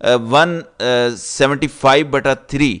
175/3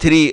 3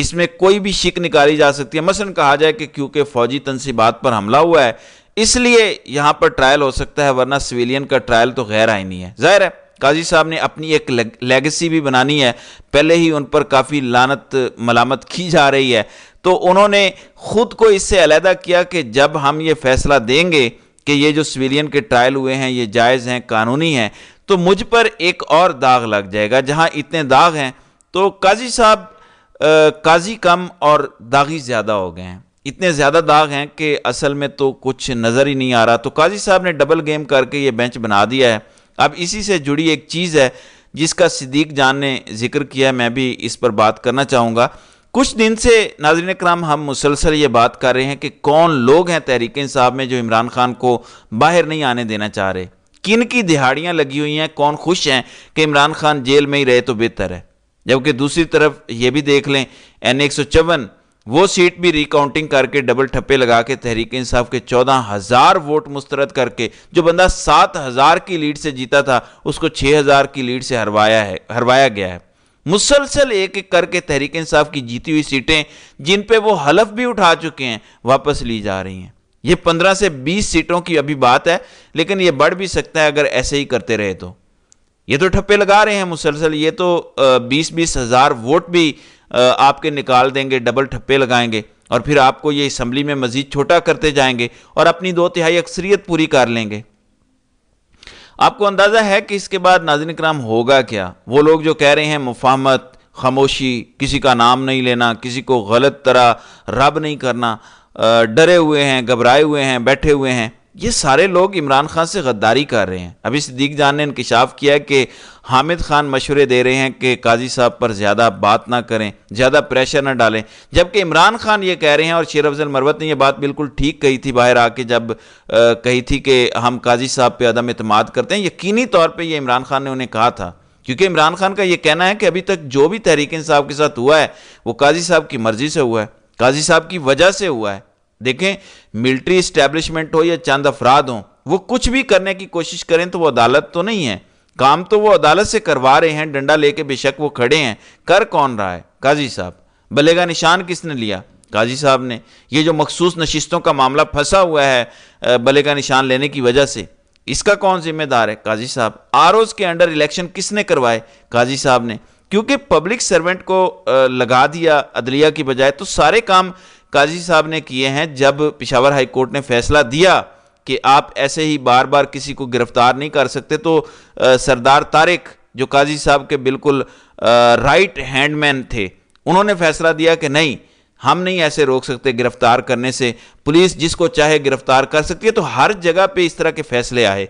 اس میں کوئی بھی شک نکالی جا سکتی ہے. مثلا کہا جائے کہ کیونکہ فوجی تنصیبات پر حملہ ہوا ہے اس لیے یہاں پر ٹرائل ہو سکتا ہے, ورنہ سویلین کا ٹرائل تو غیر آئینی ہے. ظاہر ہے قاضی صاحب نے اپنی ایک لیگیسی بھی بنانی ہے, پہلے ہی ان پر کافی لعنت ملامت کی جا رہی ہے, تو انہوں نے خود کو اس سے علیحدہ کیا کہ جب ہم یہ فیصلہ دیں گے کہ یہ جو سویلین کے ٹرائل ہوئے ہیں یہ جائز ہیں, قانونی ہیں, تو مجھ پر ایک اور داغ لگ جائے گا. جہاں اتنے داغ ہیں تو قاضی صاحب قاضی کم اور داغی زیادہ ہو گئے ہیں. اتنے زیادہ داغ ہیں کہ اصل میں تو کچھ نظر ہی نہیں آ رہا. تو قاضی صاحب نے ڈبل گیم کر کے یہ بینچ بنا دیا ہے. اب اسی سے جڑی ایک چیز ہے جس کا صدیق جان نے ذکر کیا, میں بھی اس پر بات کرنا چاہوں گا. کچھ دن سے ناظرین کرام ہم مسلسل یہ بات کر رہے ہیں کہ کون لوگ ہیں تحریک انصاف میں جو عمران خان کو باہر نہیں آنے دینا چاہ رہے, کن کی دہاڑیاں لگی ہوئی ہیں, کون خوش ہیں کہ عمران خان جیل میں ہی رہے تو بہتر ہے. جبکہ دوسری طرف یہ بھی دیکھ لیں N154 وہ سیٹ بھی ریکاؤنٹنگ کر کے ڈبل ٹھپے لگا کے تحریک انصاف کے 14,000 ووٹ مسترد کر کے, جو بندہ 7,000 کی لیڈ سے جیتا تھا اس کو 6,000 کی لیڈ سے ہروایا گیا ہے. مسلسل ایک ایک کر کے تحریک انصاف کی جیتی ہوئی سیٹیں جن پہ وہ حلف بھی اٹھا چکے ہیں واپس لی جا رہی ہیں. یہ 15 سے 20 سیٹوں کی ابھی بات ہے, لیکن یہ بڑھ بھی سکتا ہے اگر ایسے ہی کرتے رہے تو. یہ تو ٹھپے لگا رہے ہیں مسلسل, یہ تو 20-20 ہزار ووٹ بھی آپ کے نکال دیں گے, ڈبل ٹھپے لگائیں گے, اور پھر آپ کو یہ اسمبلی میں مزید چھوٹا کرتے جائیں گے اور اپنی 2/3 اکثریت پوری کر لیں گے. آپ کو اندازہ ہے کہ اس کے بعد ناظرین کرام ہوگا کیا؟ وہ لوگ جو کہہ رہے ہیں مفاہمت, خاموشی, کسی کا نام نہیں لینا, کسی کو غلط طرح رب نہیں کرنا, ڈرے ہوئے ہیں, گھبرائے ہوئے ہیں, بیٹھے ہوئے ہیں, یہ سارے لوگ عمران خان سے غداری کر رہے ہیں. ابھی صدیق جان نے انکشاف کیا ہے کہ حامد خان مشورے دے رہے ہیں کہ قاضی صاحب پر زیادہ بات نہ کریں, زیادہ پریشر نہ ڈالیں, جبکہ عمران خان یہ کہہ رہے ہیں, اور شیر افضل مروت نے یہ بات بالکل ٹھیک کہی تھی باہر آ کے جب کہی تھی کہ ہم قاضی صاحب پہ عدم اعتماد کرتے ہیں. یقینی طور پہ یہ عمران خان نے انہیں کہا تھا, کیونکہ عمران خان کا یہ کہنا ہے کہ ابھی تک جو بھی تحریک انصاف کے ساتھ ہوا ہے وہ قاضی صاحب کی مرضی سے ہوا ہے, قاضی صاحب کی وجہ سے ہوا ہے. دیکھیں ملٹری اسٹیبلشمنٹ ہو یا چند افراد ہوں, وہ کچھ بھی کرنے کی کوشش کریں تو وہ عدالت تو نہیں ہے, کام تو وہ عدالت سے کروا رہے ہیں, ڈنڈا لے کے بے شک وہ کھڑے ہیں, کر کون رہا ہے؟ قاضی صاحب. بلے کا نشان کس نے لیا؟ قاضی صاحب نے. یہ جو مخصوص نشستوں کا معاملہ پھنسا ہوا ہے بلے کا نشان لینے کی وجہ سے, اس کا کون ذمہ دار ہے؟ قاضی صاحب. ROs کے انڈر الیکشن کس نے کروائے؟ قاضی صاحب نے. کیونکہ پبلک سرونٹ کو لگا دیا عدلیہ کی بجائے, تو سارے کام قاضی صاحب نے کیے ہیں. جب پشاور ہائی کورٹ نے فیصلہ دیا کہ آپ ایسے ہی بار بار کسی کو گرفتار نہیں کر سکتے, تو سردار طارق جو قاضی صاحب کے بالکل رائٹ ہینڈ مین تھے, انہوں نے فیصلہ دیا کہ نہیں, ہم نہیں ایسے روک سکتے گرفتار کرنے سے, پولیس جس کو چاہے گرفتار کر سکتی ہے. تو ہر جگہ پہ اس طرح کے فیصلے آئے.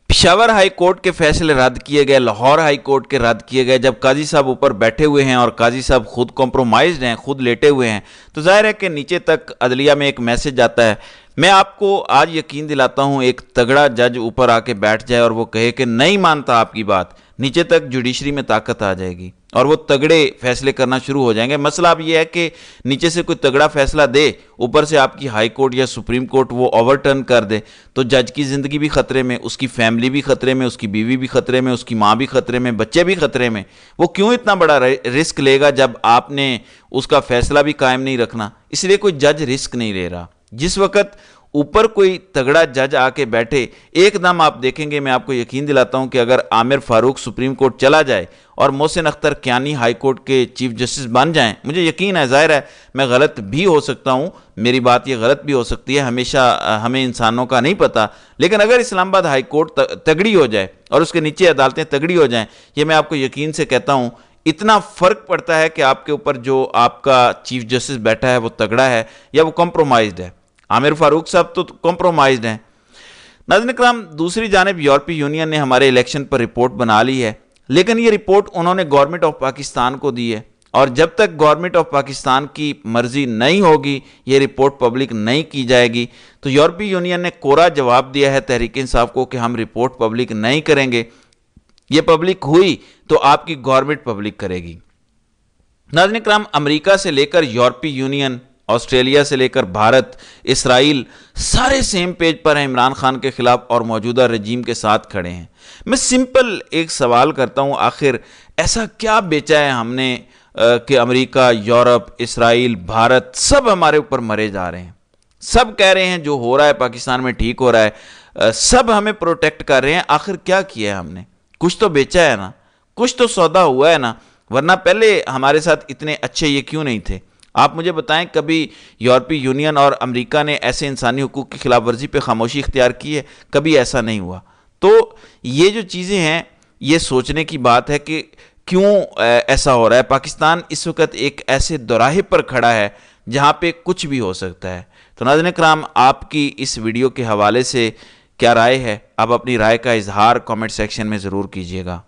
پشاور ہائی کورٹ کے فیصلے رد کیے گئے, لاہور ہائی کورٹ کے رد کیے گئے. جب قاضی صاحب اوپر بیٹھے ہوئے ہیں اور قاضی صاحب خود کمپرومائزڈ ہیں, خود لیٹے ہوئے ہیں, تو ظاہر ہے کہ نیچے تک عدلیہ میں ایک میسج آتا ہے. میں آپ کو آج یقین دلاتا ہوں, ایک تگڑا جج اوپر آ کے بیٹھ جائے اور وہ کہے کہ نہیں مانتا آپ کی بات, نیچے تک جوڈیشری میں طاقت آ جائے گی اور وہ تگڑے فیصلے کرنا شروع ہو جائیں گے. مسئلہ اب یہ ہے کہ نیچے سے کوئی تگڑا فیصلہ دے, اوپر سے آپ کی ہائی کورٹ یا سپریم کورٹ وہ اوور ٹرن کر دے, تو جج کی زندگی بھی خطرے میں, اس کی فیملی بھی خطرے میں, اس کی بیوی بھی خطرے میں, اس کی ماں بھی خطرے میں, بچے بھی خطرے میں. وہ کیوں اتنا بڑا رسک لے گا جب آپ نے اس کا فیصلہ بھی قائم نہیں رکھنا؟ اس لیے کوئی جج رسک نہیں لے رہا. جس وقت اوپر کوئی تگڑا جج آ کے بیٹھے, ایک دم آپ دیکھیں گے, میں آپ کو یقین دلاتا ہوں کہ اگر عامر فاروق سپریم کورٹ چلا جائے اور محسن اختر کیانی ہائی کورٹ کے چیف جسٹس بن جائیں, مجھے یقین ہے, ظاہر ہے میں غلط بھی ہو سکتا ہوں, میری بات یہ غلط بھی ہو سکتی ہے, ہمیشہ ہمیں انسانوں کا نہیں پتہ, لیکن اگر اسلام آباد ہائی کورٹ تگڑی ہو جائے اور اس کے نیچے عدالتیں تگڑی ہو جائیں, یہ میں آپ کو یقین سے کہتا ہوں, اتنا فرق پڑتا ہے کہ آپ کے اوپر جو آپ کا چیف جسٹس بیٹھا ہے وہ تگڑا ہے یا وہ کمپرومائزڈ ہے. عامر فاروق صاحب تو کمپرومائزڈ ہیں. ناظرین کرام, دوسری جانب یورپی یونین نے ہمارے الیکشن پر رپورٹ بنا لی ہے, لیکن یہ رپورٹ انہوں نے گورنمنٹ آف پاکستان کو دی ہے, اور جب تک گورنمنٹ آف پاکستان کی مرضی نہیں ہوگی یہ رپورٹ پبلک نہیں کی جائے گی. تو یورپی یونین نے کورا جواب دیا ہے تحریک انصاف کو کہ ہم رپورٹ پبلک نہیں کریں گے, یہ پبلک ہوئی تو آپ کی گورنمنٹ پبلک کرے گی. ناظرین کرام, امریکہ سے لے کر یورپی یونین, آسٹریلیا سے لے کر بھارت, اسرائیل, سارے سیم پیج پر ہیں عمران خان کے خلاف اور موجودہ رجیم کے ساتھ کھڑے ہیں. میں سمپل ایک سوال کرتا ہوں, آخر ایسا کیا بیچا ہے ہم نے کہ امریکہ، یورپ، اسرائیل، بھارت سب ہمارے اوپر مرے جا رہے ہیں، سب کہہ رہے ہیں جو ہو رہا ہے پاکستان میں ٹھیک ہو رہا ہے، سب ہمیں پروٹیکٹ کر رہے ہیں. آخر کیا کیا ہے ہم نے؟ کچھ تو بیچا ہے نا، کچھ تو سودا ہوا ہے نا، ورنہ پہلے ہمارے ساتھ اتنے اچھے یہ کیوں نہیں تھے؟ آپ مجھے بتائیں کبھی یورپی یونین اور امریکہ نے ایسے انسانی حقوق کی خلاف ورزی پہ خاموشی اختیار کی ہے؟ کبھی ایسا نہیں ہوا. تو یہ جو چیزیں ہیں یہ سوچنے کی بات ہے کہ کیوں ایسا ہو رہا ہے. پاکستان اس وقت ایک ایسے دوراہے پر کھڑا ہے جہاں پہ کچھ بھی ہو سکتا ہے. تو ناظرین کرام، آپ کی اس ویڈیو کے حوالے سے کیا رائے ہے؟ آپ اپنی رائے کا اظہار کامنٹ سیکشن میں ضرور کیجیے گا.